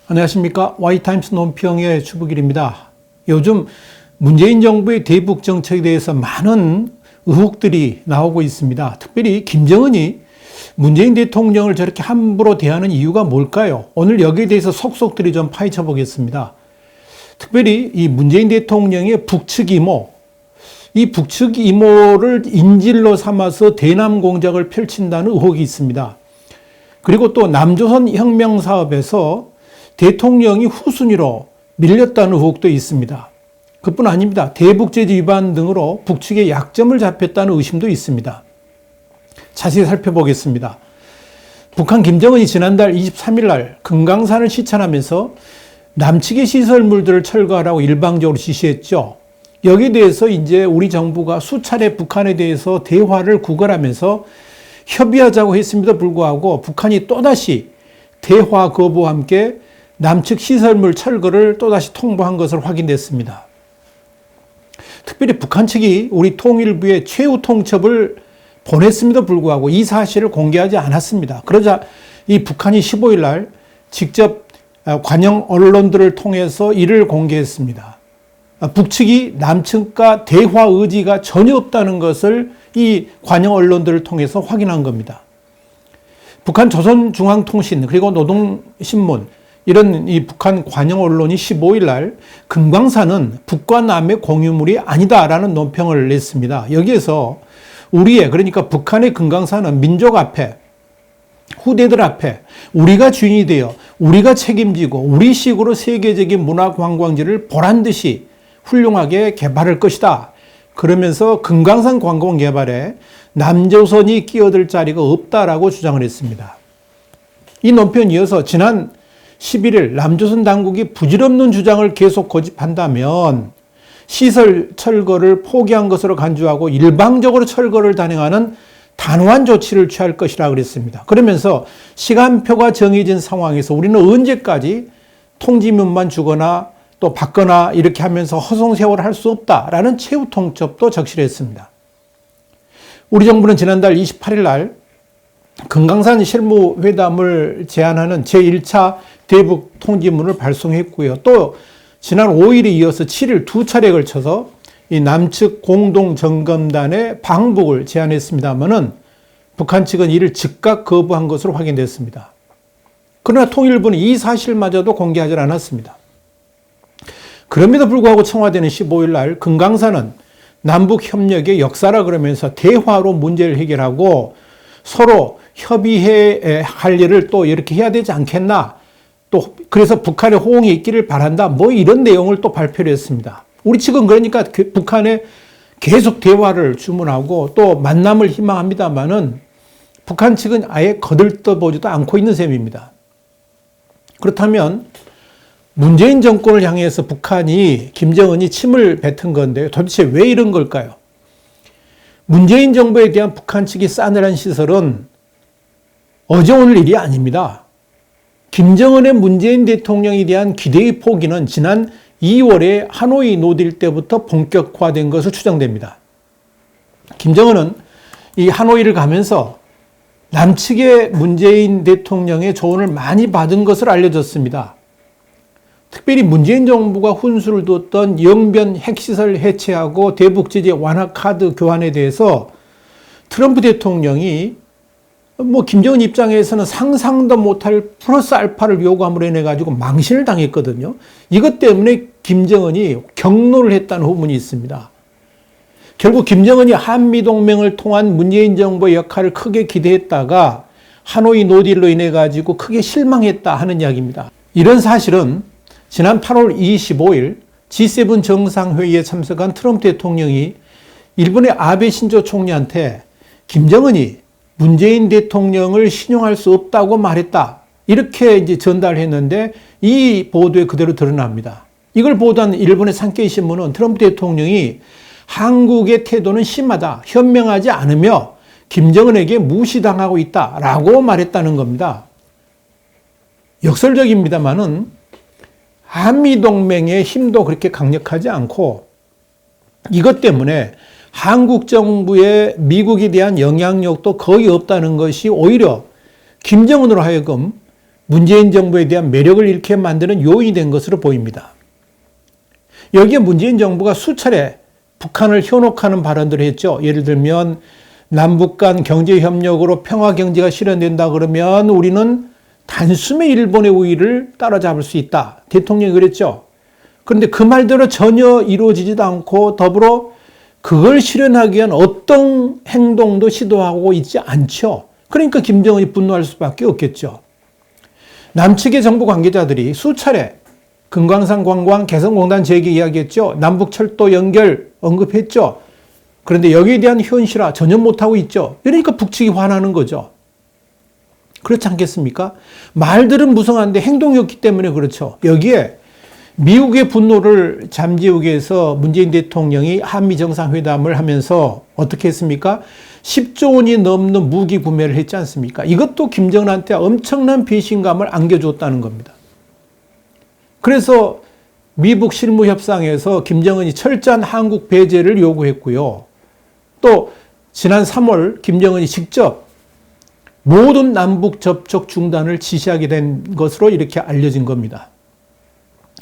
안녕하십니까. Y타임스 논평의 주부길입니다. 요즘 문재인 정부의 대북 정책에 대해서 많은 의혹들이 나오고 있습니다. 특별히 김정은이 문재인 대통령을 저렇게 함부로 대하는 이유가 뭘까요? 오늘 여기에 대해서 속속들이 좀 파헤쳐 보겠습니다. 특별히 이 문재인 대통령의 북측 이모, 이 북측 이모를 인질로 삼아서 대남 공작을 펼친다는 의혹이 있습니다. 그리고 또 남조선 혁명 사업에서 대통령이 후순위로 밀렸다는 의혹도 있습니다. 그뿐 아닙니다. 대북제재 위반 등으로 북측에 약점을 잡혔다는 의심도 있습니다. 자세히 살펴보겠습니다. 북한 김정은이 지난달 23일 날 금강산을 시찰하면서 남측의 시설물들을 철거하라고 일방적으로 지시했죠. 여기에 대해서 이제 우리 정부가 수차례 북한에 대해서 대화를 구걸하면서 협의하자고 했음에도 불구하고 북한이 또다시 대화 거부와 함께 남측 시설물 철거를 또다시 통보한 것을 확인됐습니다. 특별히 북한 측이 우리 통일부에 최후 통첩을 보냈음에도 불구하고 이 사실을 공개하지 않았습니다. 그러자 이 북한이 15일 날 직접 관영 언론들을 통해서 이를 공개했습니다. 북측이 남측과 대화 의지가 전혀 없다는 것을 이 관영 언론들을 통해서 확인한 겁니다. 북한 조선중앙통신 그리고 노동신문 이런 이 북한 관영 언론이 15일 날 금강산은 북과 남의 공유물이 아니다라는 논평을 냈습니다. 여기에서 우리의 그러니까 북한의 금강산은 민족 앞에 후대들 앞에 우리가 주인이 되어 우리가 책임지고 우리식으로 세계적인 문화관광지를 보란듯이 훌륭하게 개발할 것이다. 그러면서 금강산 관광 개발에 남조선이 끼어들 자리가 없다라고 주장을 했습니다. 이 논평에 이어서 지난 11일 남조선 당국이 부질없는 주장을 계속 고집한다면 시설 철거를 포기한 것으로 간주하고 일방적으로 철거를 단행하는 단호한 조치를 취할 것이라 그랬습니다. 그러면서 시간표가 정해진 상황에서 우리는 언제까지 통지문만 주거나 또 받거나 이렇게 하면서 허송세월을 할 수 없다라는 최후 통첩도 적시했습니다. 우리 정부는 지난달 28일 날 금강산 실무회담을 제안하는 제1차 대북 통지문을 발송했고요. 또 지난 5일에 이어서 7일 두 차례에 걸쳐서 이 남측 공동점검단의 방북을 제안했습니다만은 북한 측은 이를 즉각 거부한 것으로 확인됐습니다. 그러나 통일부는 이 사실마저도 공개하지 않았습니다. 그럼에도 불구하고 청와대는 15일 날 금강산은 남북협력의 역사라 그러면서 대화로 문제를 해결하고 서로 협의해 할 일을 또 이렇게 해야 되지 않겠나. 또 그래서 북한의 호응이 있기를 바란다. 뭐 이런 내용을 또 발표를 했습니다. 우리 측은 그러니까 북한에 계속 대화를 주문하고 또 만남을 희망합니다만은 북한 측은 아예 거들떠보지도 않고 있는 셈입니다. 그렇다면 문재인 정권을 향해서 북한이 김정은이 침을 뱉은 건데요. 도대체 왜 이런 걸까요? 문재인 정부에 대한 북한 측이 싸늘한 시설은 어제 오늘 일이 아닙니다. 김정은의 문재인 대통령에 대한 기대의 포기는 지난 2월에 하노이 노딜 때부터 본격화된 것으로 추정됩니다. 김정은은 이 하노이를 가면서 남측의 문재인 대통령의 조언을 많이 받은 것으로 알려졌습니다. 특별히 문재인 정부가 훈수를 뒀던 영변 핵시설 해체하고 대북제재 완화 카드 교환에 대해서 트럼프 대통령이 김정은 입장에서는 상상도 못할 플러스 알파를 요구함으로 인해 가지고 망신을 당했거든요. 이것 때문에 김정은이 경로를 했다는 후문이 있습니다. 결국 김정은이 한미동맹을 통한 문재인 정부의 역할을 크게 기대했다가 하노이 노딜로 인해 가지고 크게 실망했다 하는 이야기입니다. 이런 사실은 지난 8월 25일 G7 정상회의에 참석한 트럼프 대통령이 일본의 아베 신조 총리한테 김정은이 문재인 대통령을 신용할 수 없다고 말했다. 이렇게 이제 전달했는데 이 보도에 그대로 드러납니다. 이걸 보도한 일본의 산케이 신문은 트럼프 대통령이 한국의 태도는 심하다. 현명하지 않으며 김정은에게 무시당하고 있다라고 말했다는 겁니다. 역설적입니다만은 한미동맹의 힘도 그렇게 강력하지 않고 이것 때문에 한국 정부의 미국에 대한 영향력도 거의 없다는 것이 오히려 김정은으로 하여금 문재인 정부에 대한 매력을 잃게 만드는 요인이 된 것으로 보입니다. 여기에 문재인 정부가 수차례 북한을 현혹하는 발언들을 했죠. 예를 들면 남북 간 경제협력으로 평화경제가 실현된다 그러면 우리는 단숨에 일본의 우위를 따라잡을 수 있다. 대통령이 그랬죠. 그런데 그 말대로 전혀 이루어지지도 않고 더불어 그걸 실현하기 위한 어떤 행동도 시도하고 있지 않죠. 그러니까 김정은이 분노할 수밖에 없겠죠. 남측의 정부 관계자들이 수차례 금강산 관광 개성공단 재개 이야기했죠. 남북철도 연결 언급했죠. 그런데 여기에 대한 현실화 전혀 못하고 있죠. 그러니까 북측이 화나는 거죠. 그렇지 않겠습니까? 말들은 무성한데 행동이 없기 때문에 그렇죠. 여기에 미국의 분노를 잠재우기 위해서 문재인 대통령이 한미 정상회담을 하면서 어떻게 했습니까? 10조 원이 넘는 무기 구매를 했지 않습니까? 이것도 김정은한테 엄청난 배신감을 안겨주었다는 겁니다. 그래서 미북 실무협상에서 김정은이 철저한 한국 배제를 요구했고요. 또 지난 3월 김정은이 직접 모든 남북 접촉 중단을 지시하게 된 것으로 이렇게 알려진 겁니다.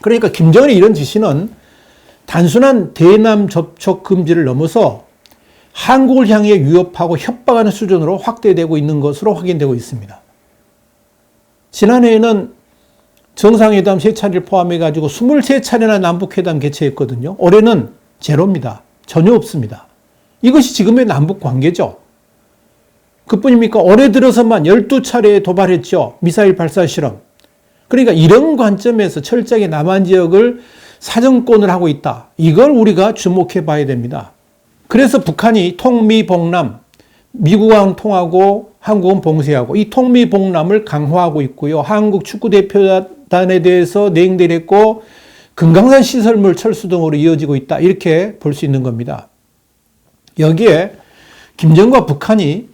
그러니까 김정은의 이런 지시는 단순한 대남 접촉 금지를 넘어서 한국을 향해 위협하고 협박하는 수준으로 확대되고 있는 것으로 확인되고 있습니다. 지난해에는 정상회담 3차례를 포함해가지고 23차례나 남북회담 개최했거든요. 올해는 제로입니다. 전혀 없습니다. 이것이 지금의 남북 관계죠. 그뿐입니까? 올해 들어서만 12차례에 도발했죠. 미사일 발사 실험. 그러니까 이런 관점에서 철저하게 남한 지역을 사정권을 하고 있다. 이걸 우리가 주목해 봐야 됩니다. 그래서 북한이 통미봉남, 미국과는 통하고 한국은 봉쇄하고 이 통미봉남을 강화하고 있고요. 한국 축구대표단에 대해서 냉대를 했고 금강산 시설물 철수 등으로 이어지고 있다. 이렇게 볼 수 있는 겁니다. 여기에 김정은과 북한이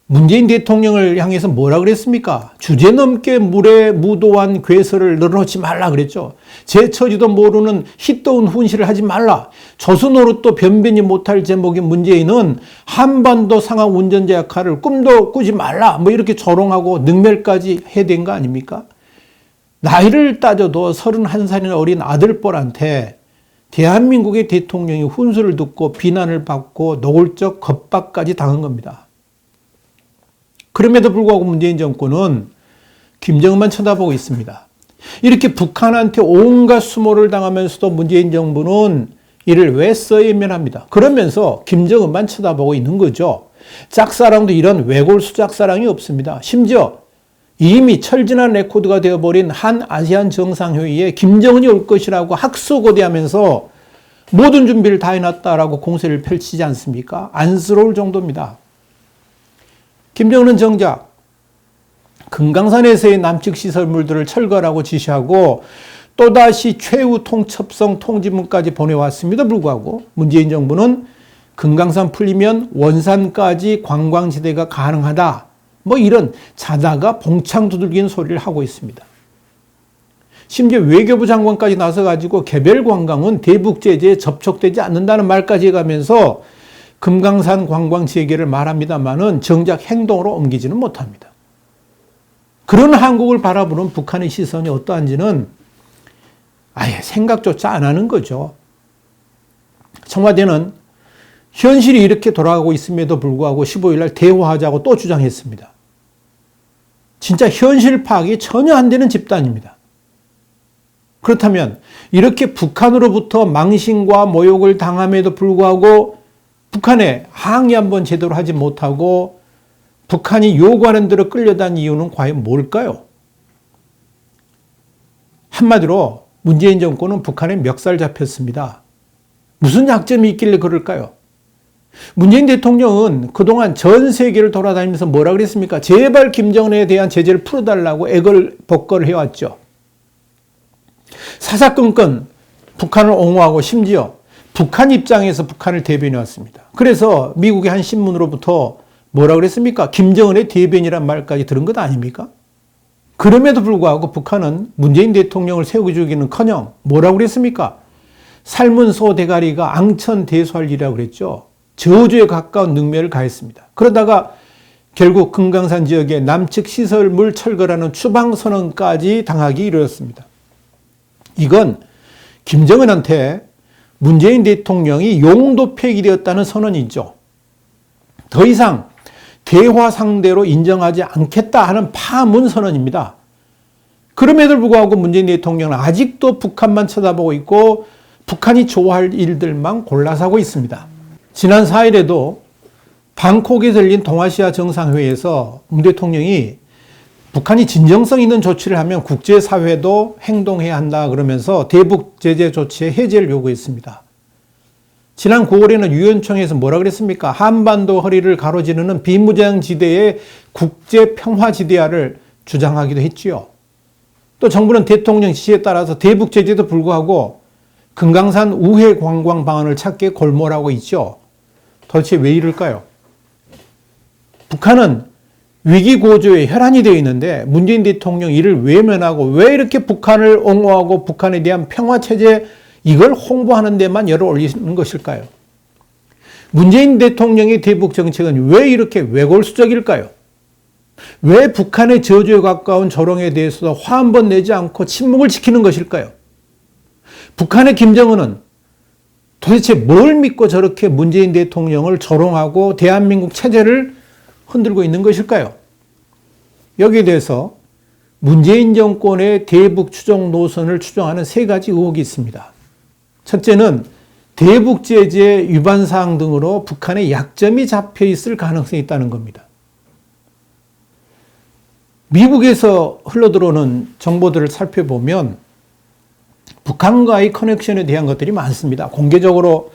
문재인 대통령을 향해서 뭐라 그랬습니까? 주제넘게 물에 무도한 괴설을 늘어놓지 말라 그랬죠. 제처지도 모르는 hit도운 훈시를 하지 말라. 조선노릇도 변변히 못할 제목인 문재인은 한반도 상황 운전자 역할을 꿈도 꾸지 말라. 뭐 이렇게 조롱하고 능멸까지 해댄 거 아닙니까? 나이를 따져도 31살이나 어린 아들뻘한테 대한민국의 대통령이 훈수를 듣고 비난을 받고 노골적 겁박까지 당한 겁니다. 그럼에도 불구하고 문재인 정권은 김정은만 쳐다보고 있습니다. 이렇게 북한한테 온갖 수모를 당하면서도 문재인 정부는 이를 외서외면합니다. 그러면서 김정은만 쳐다보고 있는 거죠. 짝사랑도 이런 외골수 짝사랑이 없습니다. 심지어 이미 철진한 레코드가 되어버린 한 아시안 정상회의에 김정은이 올 것이라고 학수고대하면서 모든 준비를 다 해놨다라고 공세를 펼치지 않습니까? 안쓰러울 정도입니다. 김정은은 정작 금강산에서의 남측 시설물들을 철거하라고 지시하고 또다시 최후 통첩성 통지문까지 보내왔음에도 불구하고 문재인 정부는 금강산 풀리면 원산까지 관광지대가 가능하다. 뭐 이런 자다가 봉창 두들기는 소리를 하고 있습니다. 심지어 외교부 장관까지 나서가지고 개별 관광은 대북 제재에 접촉되지 않는다는 말까지 해가면서 금강산 관광 재개를 말합니다만은 정작 행동으로 옮기지는 못합니다. 그런 한국을 바라보는 북한의 시선이 어떠한지는 아예 생각조차 안 하는 거죠. 청와대는 현실이 이렇게 돌아가고 있음에도 불구하고 15일 날 대화하자고 또 주장했습니다. 진짜 현실 파악이 전혀 안 되는 집단입니다. 그렇다면 이렇게 북한으로부터 망신과 모욕을 당함에도 불구하고 북한에 항의 한번 제대로 하지 못하고 북한이 요구하는 대로 끌려다닌 이유는 과연 뭘까요? 한마디로 문재인 정권은 북한에 멱살 잡혔습니다. 무슨 약점이 있길래 그럴까요? 문재인 대통령은 그동안 전 세계를 돌아다니면서 뭐라 그랬습니까? 제발 김정은에 대한 제재를 풀어달라고 애걸복걸을 해왔죠. 사사건건 북한을 옹호하고 심지어 북한 입장에서 북한을 대변해 왔습니다. 그래서 미국의 한 신문으로부터 뭐라 그랬습니까? 김정은의 대변이란 말까지 들은 것 아닙니까? 그럼에도 불구하고 북한은 문재인 대통령을 세워주기는커녕 뭐라고 그랬습니까? 삶은 소 대가리가 앙천 대소할 일이라고 그랬죠. 저주에 가까운 능멸을 가했습니다. 그러다가 결국 금강산 지역의 남측 시설물 철거라는 추방선언까지 당하기 이르렀습니다. 이건 김정은한테 문재인 대통령이 용도 폐기되었다는 선언이죠. 더 이상 대화 상대로 인정하지 않겠다 하는 파문 선언입니다. 그럼에도 불구하고 문재인 대통령은 아직도 북한만 쳐다보고 있고 북한이 좋아할 일들만 골라서 하고 있습니다. 지난 4일에도 방콕에서 열린 동아시아 정상회의에서 문 대통령이 북한이 진정성 있는 조치를 하면 국제사회도 행동해야 한다 그러면서 대북 제재 조치의 해제를 요구했습니다. 지난 9월에는 유엔총회에서 뭐라 그랬습니까? 한반도 허리를 가로지르는 비무장지대의 국제평화지대화를 주장하기도 했지요. 또 정부는 대통령 지시에 따라서 대북 제재도 불구하고 금강산 우회 관광 방안을 찾게 골몰하고 있죠. 도대체 왜 이럴까요? 북한은 위기 고조에 혈안이 되어 있는데 문재인 대통령 이를 외면하고 왜 이렇게 북한을 옹호하고 북한에 대한 평화체제 이걸 홍보하는 데만 열을 올리는 것일까요? 문재인 대통령의 대북 정책은 왜 이렇게 외골수적일까요? 왜 북한의 저주에 가까운 조롱에 대해서도 화 한 번 내지 않고 침묵을 지키는 것일까요? 북한의 김정은은 도대체 뭘 믿고 저렇게 문재인 대통령을 조롱하고 대한민국 체제를 흔들고 있는 것일까요? 여기에 대해서 문재인 정권의 대북 추종 노선을 추종하는 세 가지 의혹이 있습니다. 첫째는 대북 제재 위반 사항 등으로 북한의 약점이 잡혀 있을 가능성이 있다는 겁니다. 미국에서 흘러들어오는 정보들을 살펴보면 북한과의 커넥션에 대한 것들이 많습니다. 공개적으로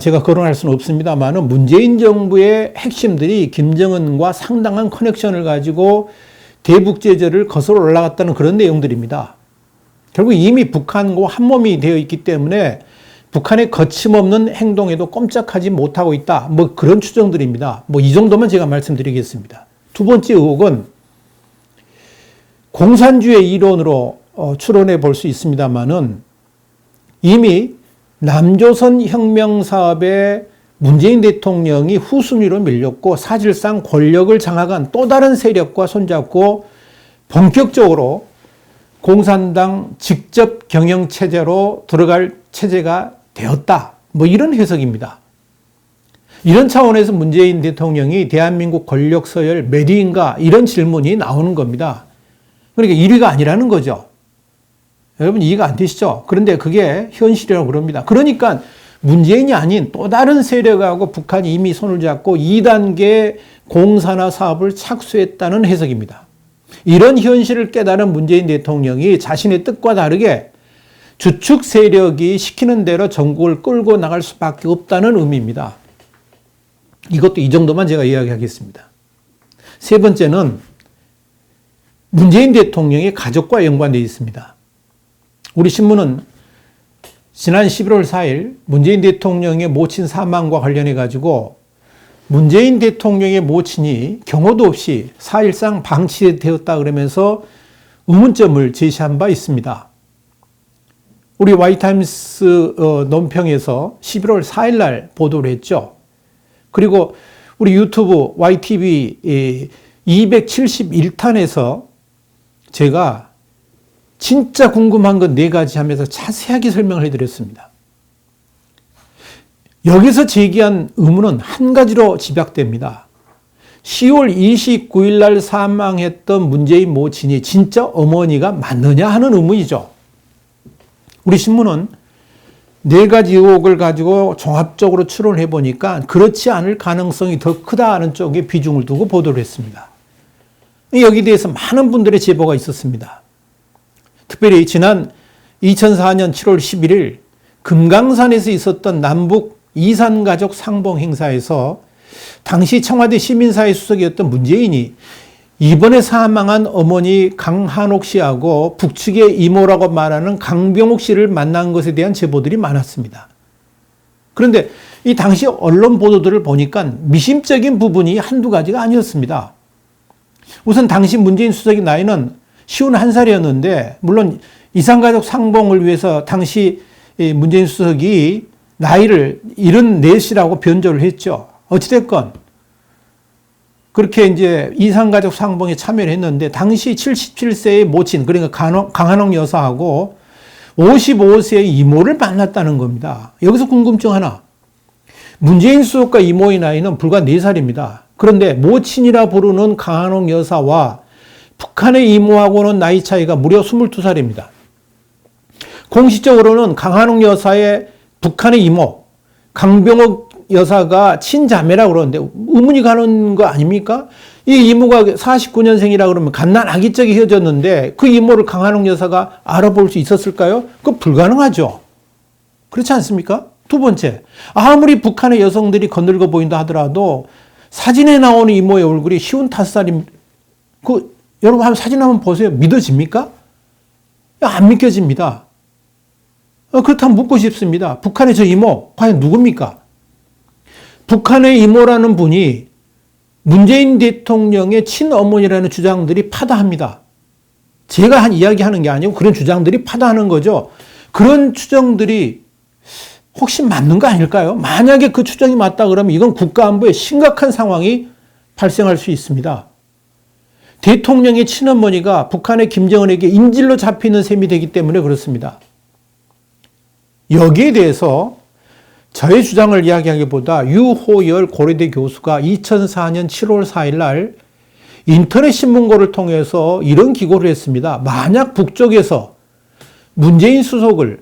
제가 거론할 수는 없습니다만 문재인 정부의 핵심들이 김정은과 상당한 커넥션을 가지고 대북 제재를 거슬러 올라갔다는 그런 내용들입니다. 결국 이미 북한과 한몸이 되어 있기 때문에 북한의 거침없는 행동에도 꼼짝하지 못하고 있다. 그런 추정들입니다. 이 정도만 제가 말씀드리겠습니다. 두 번째 의혹은 공산주의 이론으로 추론해 볼 수 있습니다만은 이미 남조선 혁명 사업에 문재인 대통령이 후순위로 밀렸고 사실상 권력을 장악한 또 다른 세력과 손잡고 본격적으로 공산당 직접 경영 체제로 들어갈 체제가 되었다. 이런 해석입니다. 이런 차원에서 문재인 대통령이 대한민국 권력 서열 몇 위인가 이런 질문이 나오는 겁니다. 그러니까 1위가 아니라는 거죠. 여러분 이해가 안 되시죠? 그런데 그게 현실이라고 그럽니다. 그러니까 문재인이 아닌 또 다른 세력하고 북한이 이미 손을 잡고 2단계 공산화 사업을 착수했다는 해석입니다. 이런 현실을 깨달은 문재인 대통령이 자신의 뜻과 다르게 주축 세력이 시키는 대로 전국을 끌고 나갈 수밖에 없다는 의미입니다. 이것도 이 정도만 제가 이야기하겠습니다. 세 번째는 문재인 대통령의 가족과 연관되어 있습니다. 우리 신문은 지난 11월 4일 문재인 대통령의 모친 사망과 관련해 가지고 문재인 대통령의 모친이 경호도 없이 사실상 방치되었다 그러면서 의문점을 제시한 바 있습니다. 우리 와이타임스 논평에서 11월 4일 날 보도를 했죠. 그리고 우리 유튜브 YTV 271탄에서 제가 진짜 궁금한 건 4가지 하면서 자세하게 설명을 해드렸습니다. 여기서 제기한 의문은 한 가지로 집약됩니다. 10월 29일 날 사망했던 문재인 모친이 진짜 어머니가 맞느냐 하는 의문이죠. 우리 신문은 4가지 의혹을 가지고 종합적으로 추론을 해보니까 그렇지 않을 가능성이 더 크다는 쪽에 비중을 두고 보도를 했습니다. 여기에 대해서 많은 분들의 제보가 있었습니다. 특별히 지난 2004년 7월 11일 금강산에서 있었던 남북 이산가족 상봉 행사에서 당시 청와대 시민사회 수석이었던 문재인이 이번에 사망한 어머니 강한옥 씨하고 북측의 이모라고 말하는 강병옥 씨를 만난 것에 대한 제보들이 많았습니다. 그런데 이 당시 언론 보도들을 보니까 미심적인 부분이 한두 가지가 아니었습니다. 우선 당시 문재인 수석의 나이는 51살이었는데 물론 이산가족 상봉을 위해서 당시 문재인 수석이 나이를 74이라고 변조를 했죠. 어찌됐건 그렇게 이제 이산가족 상봉에 참여를 했는데 당시 77세의 모친, 그러니까 강한옥 여사하고 55세의 이모를 만났다는 겁니다. 여기서 궁금증 하나. 문재인 수석과 이모의 나이는 불과 4살입니다. 그런데 모친이라 부르는 강한옥 여사와 북한의 이모하고는 나이 차이가 무려 22살입니다. 공식적으로는 강한옥 여사의 북한의 이모, 강병옥 여사가 친자매라고 그러는데 의문이 가는 거 아닙니까? 이 이모가 49년생이라 그러면 갓난아기적이 헤어졌는데 그 이모를 강한옥 여사가 알아볼 수 있었을까요? 그거 불가능하죠. 그렇지 않습니까? 두 번째, 아무리 북한의 여성들이 거늙어 보인다 하더라도 사진에 나오는 이모의 얼굴이 55살이, 여러분 한번 사진 한번 보세요. 믿어집니까? 안 믿겨집니다. 그렇다면 묻고 싶습니다. 북한의 저 이모, 과연 누굽니까? 북한의 이모라는 분이 문재인 대통령의 친어머니라는 주장들이 파다합니다. 제가 한 이야기하는 게 아니고 그런 주장들이 파다하는 거죠. 그런 추정들이 혹시 맞는 거 아닐까요? 만약에 그 추정이 맞다 그러면 이건 국가안보에 심각한 상황이 발생할 수 있습니다. 대통령의 친어머니가 북한의 김정은에게 인질로 잡히는 셈이 되기 때문에 그렇습니다. 여기에 대해서 저의 주장을 이야기하기보다 유호열 고려대 교수가 2004년 7월 4일 날 인터넷 신문고를 통해서 이런 기고를 했습니다. 만약 북쪽에서 문재인 수석을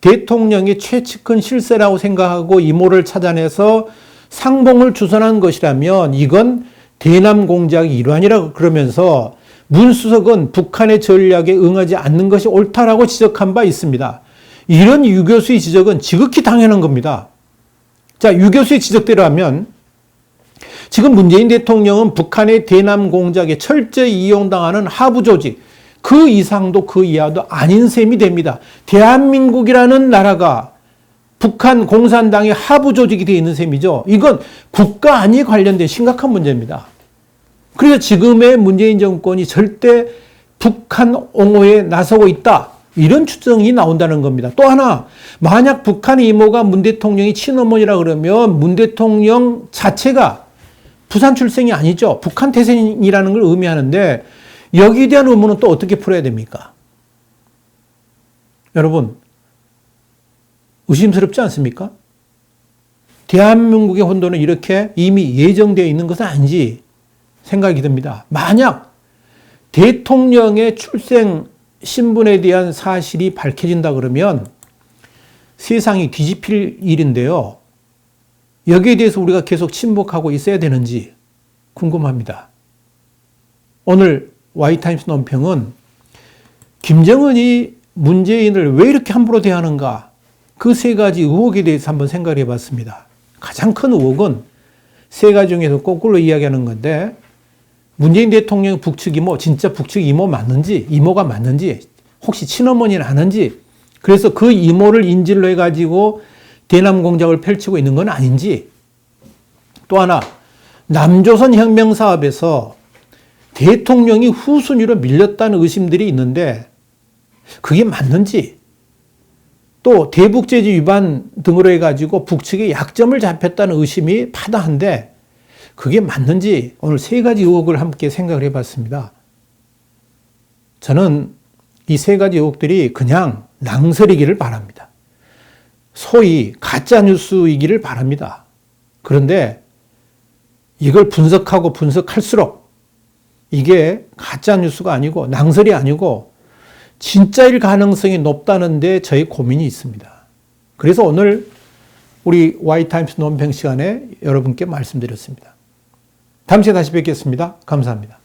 대통령의 최측근 실세라고 생각하고 이모를 찾아내서 상봉을 주선한 것이라면 이건 대남 공작의 일환이라고 그러면서 문 수석은 북한의 전략에 응하지 않는 것이 옳다라고 지적한 바 있습니다. 이런 유 교수의 지적은 지극히 당연한 겁니다. 자, 유 교수의 지적대로 하면 지금 문재인 대통령은 북한의 대남 공작에 철저히 이용당하는 하부 조직, 그 이상도 그 이하도 아닌 셈이 됩니다. 대한민국이라는 나라가 북한 공산당의 하부 조직이 되어 있는 셈이죠. 이건 국가 안위에 관련된 심각한 문제입니다. 그래서 지금의 문재인 정권이 절대 북한 옹호에 나서고 있다. 이런 추정이 나온다는 겁니다. 또 하나, 만약 북한의 이모가 문 대통령이 친어머니라 그러면 문 대통령 자체가 부산 출생이 아니죠. 북한 태생이라는 걸 의미하는데 여기에 대한 의문은 또 어떻게 풀어야 됩니까? 여러분, 의심스럽지 않습니까? 대한민국의 혼돈은 이렇게 이미 예정되어 있는 것은 아닌지 생각이 듭니다. 만약 대통령의 출생 신분에 대한 사실이 밝혀진다 그러면 세상이 뒤집힐 일인데요. 여기에 대해서 우리가 계속 침묵하고 있어야 되는지 궁금합니다. 오늘 Y타임스 논평은 김정은이 문재인을 왜 이렇게 함부로 대하는가, 그 세 가지 의혹에 대해서 한번 생각해 봤습니다. 가장 큰 의혹은 세 가지 중에서 거꾸로 이야기하는 건데, 문재인 대통령 북측 이모, 진짜 북측 이모 맞는지, 이모가 맞는지, 혹시 친어머니는 아는지, 그래서 그 이모를 인질로 해가지고 대남 공작을 펼치고 있는 건 아닌지, 또 하나, 남조선 혁명 사업에서 대통령이 후순위로 밀렸다는 의심들이 있는데 그게 맞는지, 또 대북제재 위반 등으로 해가지고 북측에 약점을 잡혔다는 의심이 파다한데 그게 맞는지, 오늘 세 가지 의혹을 함께 생각을 해봤습니다. 저는 이 세 가지 의혹들이 그냥 낭설이기를 바랍니다. 소위 가짜뉴스이기를 바랍니다. 그런데 이걸 분석하고 분석할수록 이게 가짜뉴스가 아니고 낭설이 아니고 진짜일 가능성이 높다는데 저희 고민이 있습니다. 그래서 오늘 우리 Y타임스 논평 시간에 여러분께 말씀드렸습니다. 다음 시간에 다시 뵙겠습니다. 감사합니다.